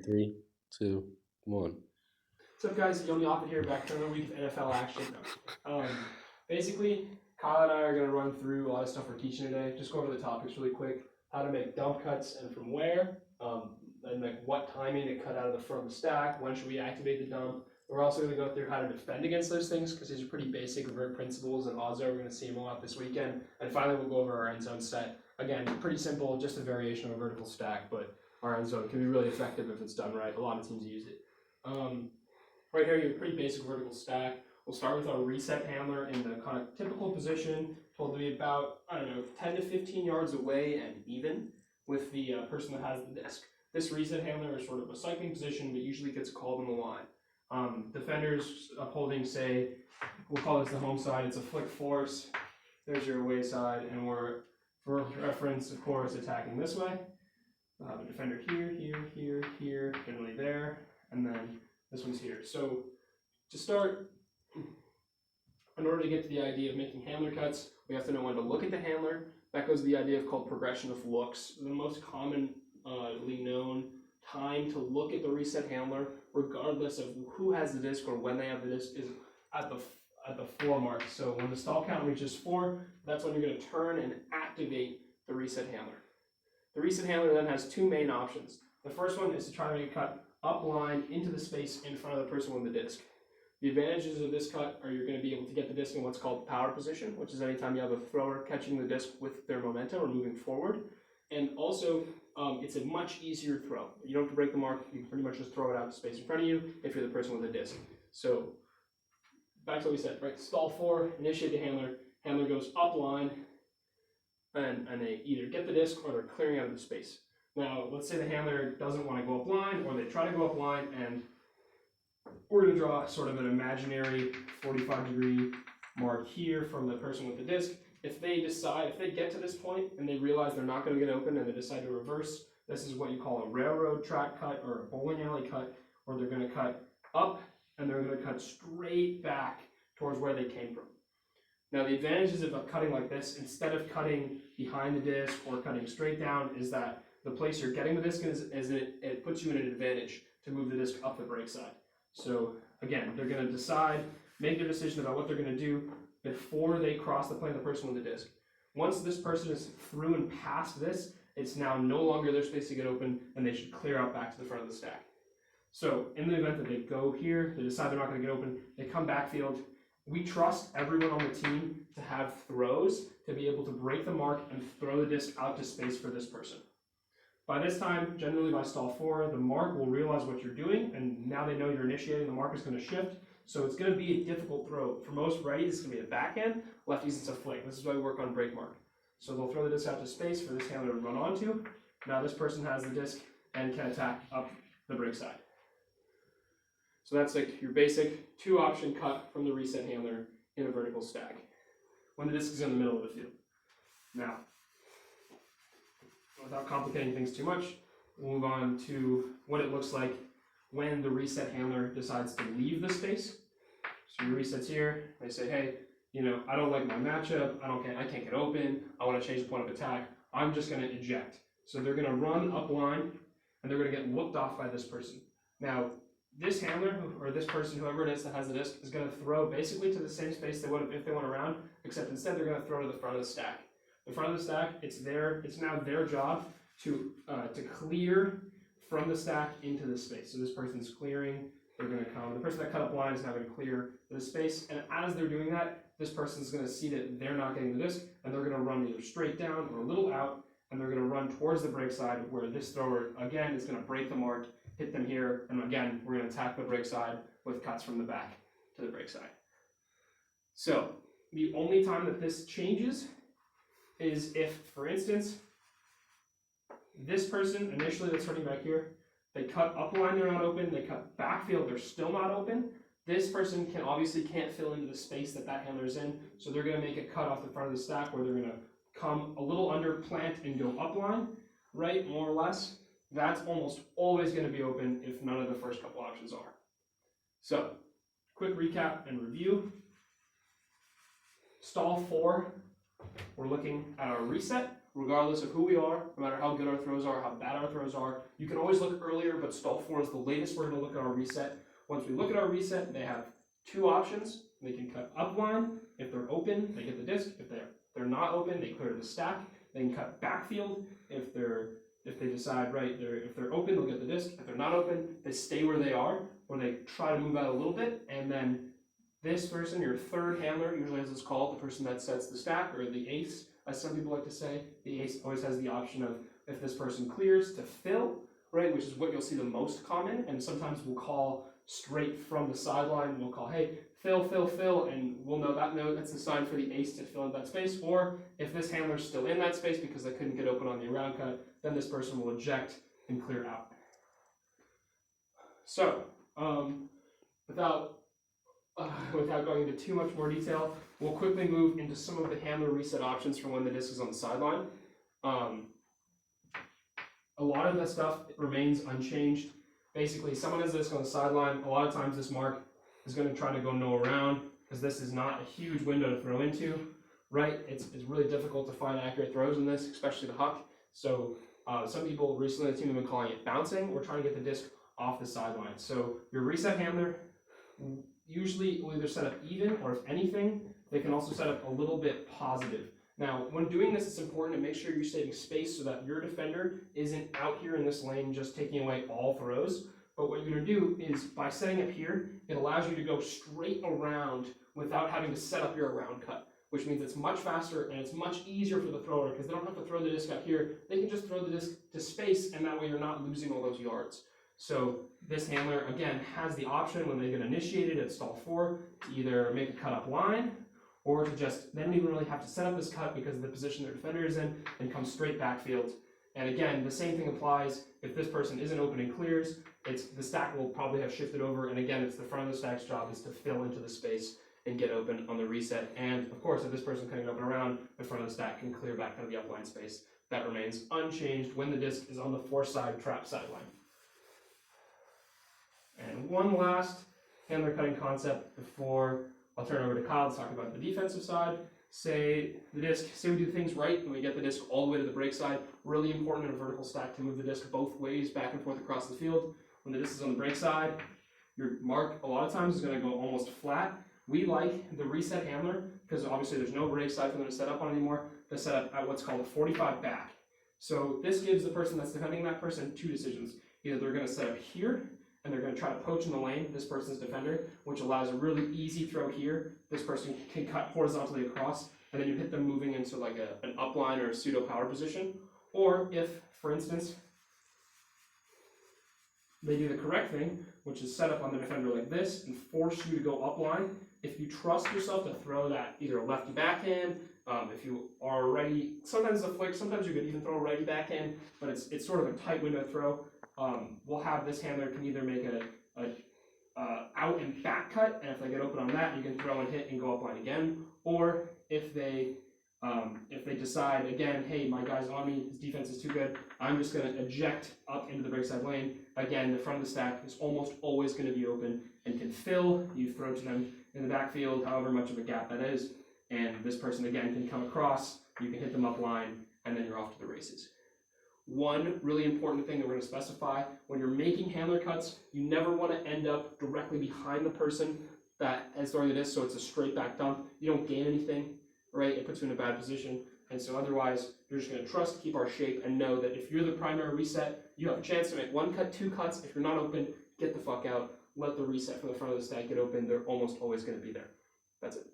Three, two, one. What's up, guys? Yomi Offit here, back for another week of NFL action. Basically, Kyle and I are going to run through a lot of stuff we're teaching today. Just go over the topics really quick. How to make dump cuts and from where, and like what timing to cut out of the front of the stack. When should we activate the dump? We're also going to go through how to defend against those things because these are pretty basic vert principles, and odds are we're going to see them a lot this weekend. And finally, we'll go over our end zone set. Again, pretty simple, just a variation of a vertical stack, but our end zone can be really effective if it's done right. A lot of teams use it. Right here, you have a pretty basic vertical stack. We'll start with our reset handler in the kind of typical position, told to be about, 10 to 15 yards away and even with the person that has the disc. This reset handler is sort of a cycling position, but usually gets called on the line. Defenders upholding, say, we'll call this the home side, it's a flick force. There's your away side, and we're, for reference, of course, attacking this way. We'll have a defender here, generally there, and then this one's here. So to start, in order to get to the idea of making handler cuts, we have to know when to look at the handler. That goes to the idea of called progression of looks. The most commonly known time to look at the reset handler, regardless of who has the disc or when they have the disc, is at the 4 mark. So when the stall count reaches 4, that's when you're going to turn and activate the reset handler. The reset handler then has 2 main options. The first one is to try to make a cut up line into the space in front of the person with the disc. The advantages of this cut are you're going to be able to get the disc in what's called power position, which is anytime you have a thrower catching the disc with their momentum or moving forward. And also, it's a much easier throw. You don't have to break the mark. You can pretty much just throw it out to space in front of you if you're the person with the disc. So back to what we said, right? Stall 4, initiate the handler. Handler goes up line, and they either get the disc or they're clearing out of the space. Now, let's say the handler doesn't want to go up line, or they try to go up line, and we're going to draw sort of an imaginary 45-degree mark here from the person with the disc. If they get to this point and they realize they're not going to get open and they decide to reverse, this is what you call a railroad track cut or a bowling alley cut, where they're going to cut up and they're going to cut straight back towards where they came from. Now, the advantages of cutting like this, instead of cutting behind the disc or cutting straight down, is that the place you're getting the disc it puts you in an advantage to move the disc up the break side. So again, they're going to make their decision about what they're going to do before they cross the plane of the person with the disc. Once this person is through and past this, it's now no longer their space to get open, and they should clear out back to the front of the stack. So in the event that they go here, they decide they're not going to get open, they come backfield. We trust everyone on the team to have throws to be able to break the mark and throw the disc out to space for this person. By this time, generally by stall 4, the mark will realize what you're doing, and now they know you're initiating, the mark is going to shift. So it's going to be a difficult throw. For most righties, it's going to be a backhand. Lefties, it's a flick. This is why we work on break mark. So they'll throw the disc out to space for this handler to run onto. Now this person has the disc and can attack up the break side. So that's like your basic 2-option cut from the reset handler in a vertical stack when the disc is in the middle of the field. Now, without complicating things too much, we'll move on to what it looks like when the reset handler decides to leave the space. So your reset's here, they say, hey, I don't like my matchup, I can't get open, I want to change the point of attack, I'm just going to eject. So they're going to run up line, and they're going to get looked off by this person. Now, this handler, or this person, whoever it is that has the disc, is going to throw basically to the same space they would have if they went around, except instead they're going to throw to the front of the stack. The front of the stack, it's now their job to clear from the stack into the space. So this person's clearing, they're going to come. The person that cut up line is now going to clear the space, and as they're doing that, this person's going to see that they're not getting the disc, and they're going to run either straight down or a little out, and they're going to run towards the break side where this thrower, again, is going to break the mark, hit them here, and again, we're going to attack the break side with cuts from the back to the break side. So the only time that this changes is if, for instance, this person initially that's starting back here, they cut up line, they're not open, they cut backfield, they're still not open. This person can't fill into the space that handler's in, so they're going to make a cut off the front of the stack where they're going to come a little under, plant, and go up line, right, more or less. That's almost always going to be open if none of the first couple options are. So, quick recap and review. Stall 4, we're looking at our reset. regardless of who we are, no matter how good our throws are, how bad our throws are. You can always look earlier, but stall 4 is the latest we're going to look at our reset. Once we look at our reset, they have two options. They can cut up line. If they're open, they get the disc. If they're not open, they clear the stack. They can cut backfield. If they decide, right, if they're open, they'll get the disc. If they're not open, they stay where they are, or they try to move out a little bit, and then this person, your third handler, usually as it's called, the person that sets the stack, or the ace, as some people like to say, the ace always has the option of, if this person clears, to fill, right, which is what you'll see the most common, and sometimes we'll call straight from the sideline, we'll call, hey, fill, fill, fill, and we'll know that's the sign for the ace to fill in that space, or if this handler's still in that space because they couldn't get open on the around cut, then this person will eject and clear out. So, without going into too much more detail, we'll quickly move into some of the handler reset options for when the disc is on the sideline. A lot of that stuff remains unchanged. Basically, someone has this on the sideline. A lot of times this mark is going to try to go no around because this is not a huge window to throw into, right? It's really difficult to find accurate throws in this, especially the huck. So some people recently on the team have been calling it bouncing. We're trying to get the disc off the sideline. So your reset handler usually will either set up even, or if anything, they can also set up a little bit positive. Now, when doing this, it's important to make sure you're saving space so that your defender isn't out here in this lane just taking away all throws. But what you're going to do is, by setting up here, it allows you to go straight around without having to set up your around cut, which means it's much faster and it's much easier for the thrower because they don't have to throw the disc out here. They can just throw the disc to space, and that way you're not losing all those yards. So this handler, again, has the option when they get initiated at stall 4 to either make a cut up line, or to just, they don't even really have to set up this cut because of the position their defender is in, and come straight backfield. And again, the same thing applies if this person isn't open and clears. The stack will probably have shifted over, and again, it's the front of the stack's job is to fill into the space and get open on the reset. And of course, if this person cutting open around, the front of the stack can clear back out of the upline space. That remains unchanged when the disc is on the 4-side trap sideline. And one last handler cutting concept before I'll turn it over to Kyle to talk about the defensive side. Say we do things right and we get the disc all the way to the break side. Really important in a vertical stack to move the disc both ways, back and forth across the field. When the disc is on the break side, your mark a lot of times is going to go almost flat. We like the reset handler because obviously there's no break side for them to set up on anymore, to set up at what's called a 45 back. So this gives the person that's defending that person two decisions. Either they're going to set up here and they're going to try to poach in the lane, this person's defender, which allows a really easy throw here. This person can cut horizontally across, and then you hit them moving into like an upline or a pseudo power position. Or if, for instance, they do the correct thing, which is set up on the defender like this and force you to go upline. If you trust yourself to throw that either a lefty backhand, if you are ready, sometimes a flick, sometimes you could even throw a righty backhand, but it's sort of a tight window throw. We'll have this handler can either make a out and back cut, and if they get open on that, you can throw and hit and go upline again. Or if they decide again, hey, my guy's on me, his defense is too good, I'm just going to eject up into the break side lane. Again, the front of the stack is almost always going to be open and can fill. You throw to them in the backfield, however much of a gap that is, and this person again can come across. You can hit them up line, and then you're off to the races. One really important thing that we're going to specify, when you're making handler cuts, you never want to end up directly behind the person that is throwing the disc, so it's a straight back dump. You don't gain anything, right? It puts you in a bad position. And so otherwise, you're just going to trust, keep our shape, and know that if you're the primary reset, you have a chance to make one cut, two cuts. If you're not open, get the fuck out. Let the reset from the front of the stack get open. They're almost always going to be there. That's it.